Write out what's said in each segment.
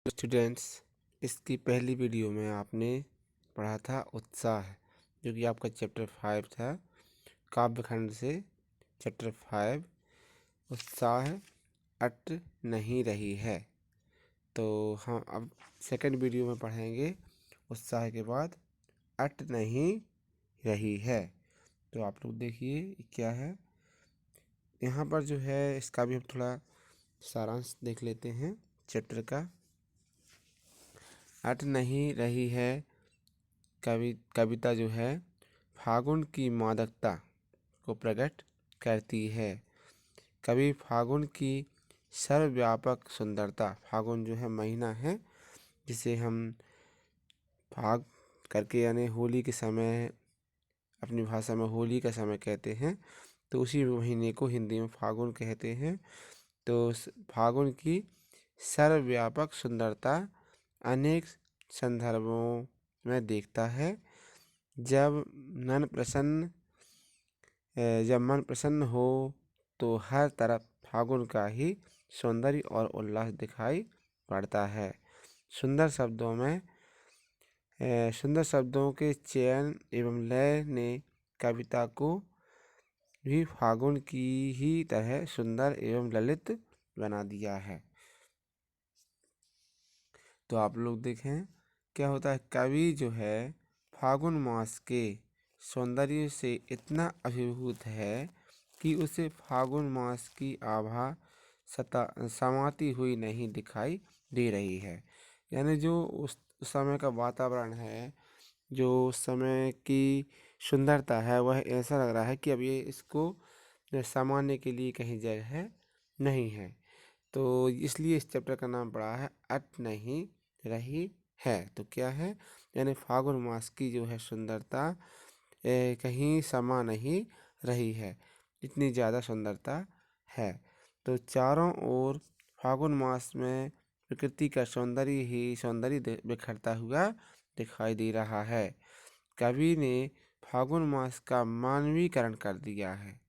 Students, इसकी पहली video में आपने पढ़ा था उत्साह, जो कि आपका चैप्टर 5 था। काव्यखंड से चैप्टर 5 उत्साह अट नहीं रही है। तो हम अब सेकंड वीडियो में पढ़ेंगे उत्साह के बाद अट नहीं रही है। तो आप लोग देखिए क्या है यहाँ पर जो है, इसका भी हम थोड़ा सारांश देख लेते हैं चैप्टर का। अट नहीं रही है कविता जो है फागुन की मादकता को प्रकट करती है। कवि फागुन की सर्वव्यापक सुंदरता, फागुन जो है महीना है जिसे हम फाग करके यानी होली के समय अपनी भाषा में होली का समय कहते हैं, तो उसी महीने को हिंदी में फागुन कहते हैं। तो फागुन की सर्वव्यापक सुंदरता अनेक संदर्भों में देखता है। जब मन प्रसन्न हो तो हर तरफ फागुन का ही सौंदर्य और उल्लास दिखाई पड़ता है। सुंदर शब्दों के चयन एवं लय ने कविता को भी फागुन की ही तरह सुंदर एवं ललित बना दिया है। तो आप लोग देखें क्या होता है, कवि जो है फागुन मास के सौंदर्य से इतना अभिभूत है कि उसे फागुन मास की आभा समाती हुई नहीं दिखाई दे रही है। यानी जो उस समय का वातावरण है, जो उस समय की सुंदरता है, वह ऐसा लग रहा है कि अब ये इसको समाने के लिए कहीं जगह नहीं है। तो इसलिए इस चैप्टर का नाम पड़ा है अट नहीं रही है। तो क्या है, यानी फागुन मास की जो है सुंदरता कहीं समा नहीं रही है, इतनी ज़्यादा सुंदरता है। तो चारों ओर फागुन मास में प्रकृति का सौंदर्य ही सौंदर्य बिखरता हुआ दिखाई दे रहा है। कवि ने फागुन मास का मानवीकरण कर दिया है,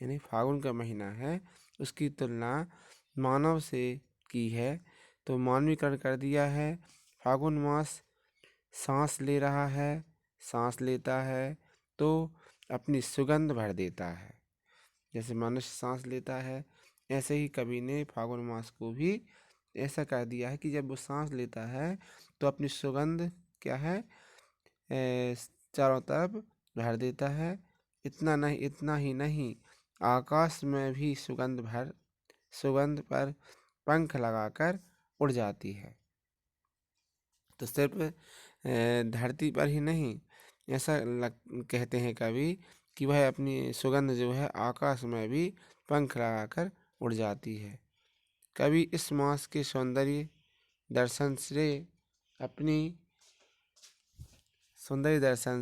यानी फागुन का महीना है उसकी तुलना मानव से की है, तो मानवीकरण कर दिया है। फागुन मास सांस ले रहा है, सांस लेता है तो अपनी सुगंध भर देता है। जैसे मनुष्य सांस लेता है, ऐसे ही कवि ने फागुन मास को भी ऐसा कर दिया है कि जब वो सांस लेता है तो अपनी सुगंध क्या है, चारों तरफ भर देता है। इतना ही नहीं, आकाश में भी सुगंध पर पंख लगाकर उड़ जाती है। तो सिर्फ धरती पर ही नहीं, ऐसा कहते हैं कवि कि वह अपनी सुगंध जो है आकाश में भी पंख लगाकर उड़ जाती है। कवि इस मास के सौंदर्य दर्शन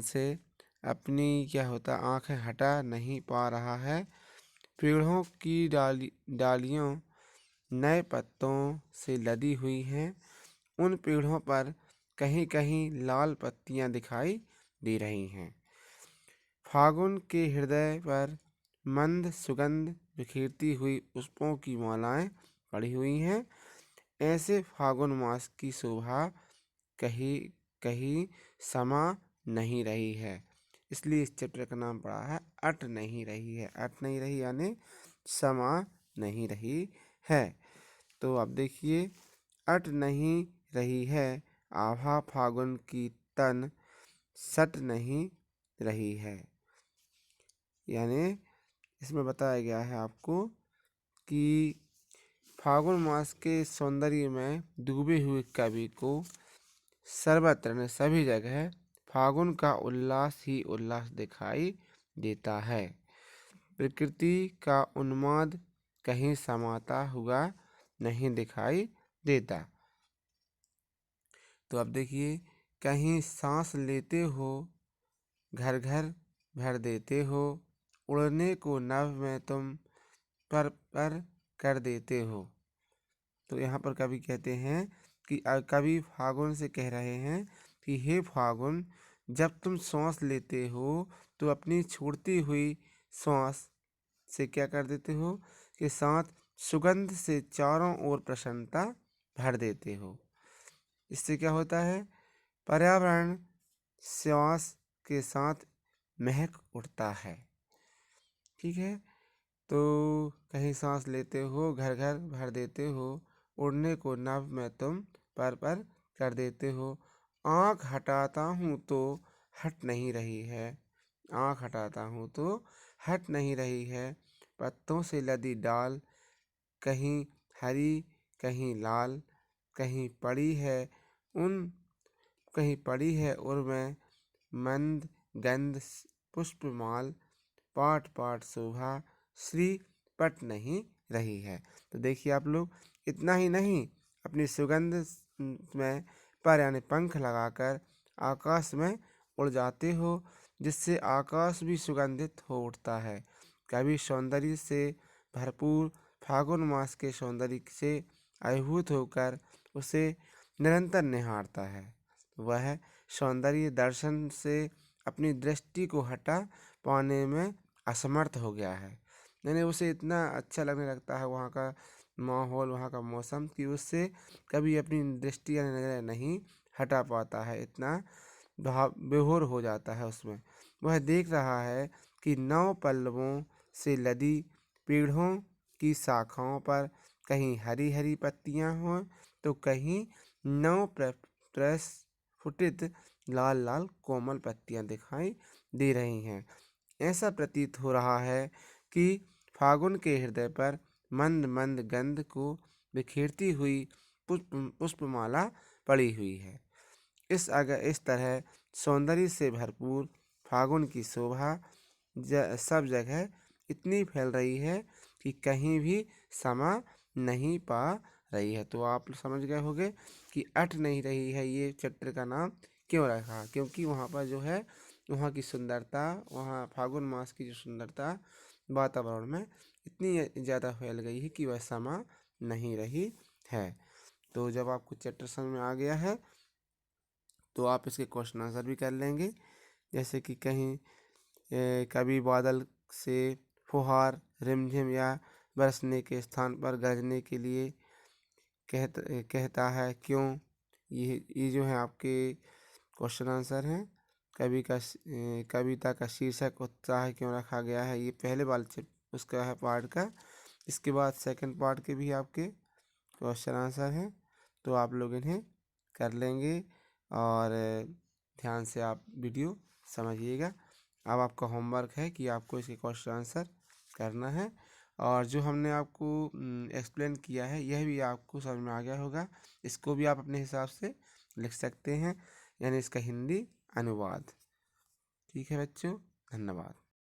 से अपनी क्या होता आंखें हटा नहीं पा रहा है। पेड़ों की डालियों नए पत्तों से लदी हुई हैं। उन पेड़ों पर कहीं कहीं लाल पत्तियां दिखाई दे रही हैं। फागुन के हृदय पर मंद सुगंध बिखेरती हुई पुष्पों की मालाएं पड़ी हुई हैं। ऐसे फागुन मास की शोभा कहीं कहीं समा नहीं रही है। इसलिए इस चैप्टर का नाम पड़ा है अट नहीं रही है। अट नहीं रही यानी समा नहीं रही है। तो अब देखिए, अट नहीं रही है आभा फागुन की तन सट नहीं रही है। यानी इसमें बताया गया है आपको कि फागुन मास के सौंदर्य में डूबे हुए कवि को सर्वत्र सभी जगह फागुन का उल्लास ही उल्लास दिखाई देता है। प्रकृति का उन्माद कहीं समाता हुआ नहीं दिखाई देता। तो अब देखिए, कहीं सांस लेते हो घर घर भर देते हो, उड़ने को नभ में तुम पर कर देते हो। तो यहाँ पर कवि कहते हैं कि कवि फागुन से कह रहे हैं कि हे फागुन, जब तुम सांस लेते हो तो अपनी छोड़ती हुई सांस से क्या कर देते हो कि साथ सुगंध से चारों ओर प्रसन्नता भर देते हो। इससे क्या होता है, पर्यावरण श्वास के साथ महक उठता है। ठीक है, तो कहीं सांस लेते हो घर घर भर देते हो, उड़ने को नभ में तुम पर कर देते हो। आँख हटाता हूँ तो हट नहीं रही है, आँख हटाता हूँ तो हट नहीं रही है। पत्तों से लदी डाल, कहीं हरी कहीं लाल, कहीं पड़ी है उन कहीं पड़ी है उर्में मंद गंध पुष्पमाल, पाट पाट शोभा श्री पट नहीं रही है। तो देखिए आप लोग, इतना ही नहीं, अपनी सुगंध में पर यानी पंख लगाकर आकाश में उड़ जाते हो, जिससे आकाश भी सुगंधित हो उठता है। कवि सौंदर्य से भरपूर फागुन मास के सौंदर्य से अभिभूत होकर उसे निरंतर निहारता है। वह सौंदर्य दर्शन से अपनी दृष्टि को हटा पाने में असमर्थ हो गया है। यानी उसे इतना अच्छा लगने लगता है वहाँ का माहौल, वहाँ का मौसम, कि उससे कभी अपनी दृष्टि या नजर नहीं हटा पाता है। इतना भाव विभोर हो जाता है उसमें। वह देख रहा है कि 9 पल्लवों से लदी पेड़ों की शाखाओं पर कहीं हरी हरी पत्तियां हों तो कहीं 9 प्रस्फुटित लाल लाल कोमल पत्तियां दिखाई दे रही हैं। ऐसा प्रतीत हो रहा है कि फागुन के हृदय पर मंद मंद गंध को बिखेरती हुई पुष्पमाला पड़ी हुई है। इस तरह सौंदर्य से भरपूर फागुन की शोभा सब जगह इतनी फैल रही है कि कहीं भी समा नहीं पा रही है। तो आप समझ गए होंगे कि अट नहीं रही है ये चैप्टर का नाम क्यों रखा, क्योंकि वहाँ पर जो है वहाँ की सुंदरता, वहाँ फागुन मास की जो सुंदरता वातावरण में इतनी ज़्यादा फैल गई है कि वह समा नहीं रही है। तो जब आपको चैप्टर समझ में आ गया है तो आप इसके क्वेश्चन आंसर भी कर लेंगे। जैसे कि कहीं कभी बादल से फुहार रिमझिम या बरसने के स्थान पर गरजने के लिए कहता है क्यों। ये जो है आपके क्वेश्चन आंसर हैं। कविता का शीर्षक उत्साह क्यों रखा गया है, ये पहले वाले उसका है पार्ट का। इसके बाद सेकंड पार्ट के भी आपके क्वेश्चन आंसर हैं, तो आप लोग इन्हें कर लेंगे और ध्यान से आप वीडियो समझिएगा। अब आपका होमवर्क है कि आपको इसके क्वेश्चन आंसर करना है, और जो हमने आपको एक्सप्लेन किया है यह भी आपको समझ में आ गया होगा। इसको भी आप अपने हिसाब से लिख सकते हैं, यानी इसका हिंदी अनुवाद। ठीक है बच्चों, धन्यवाद।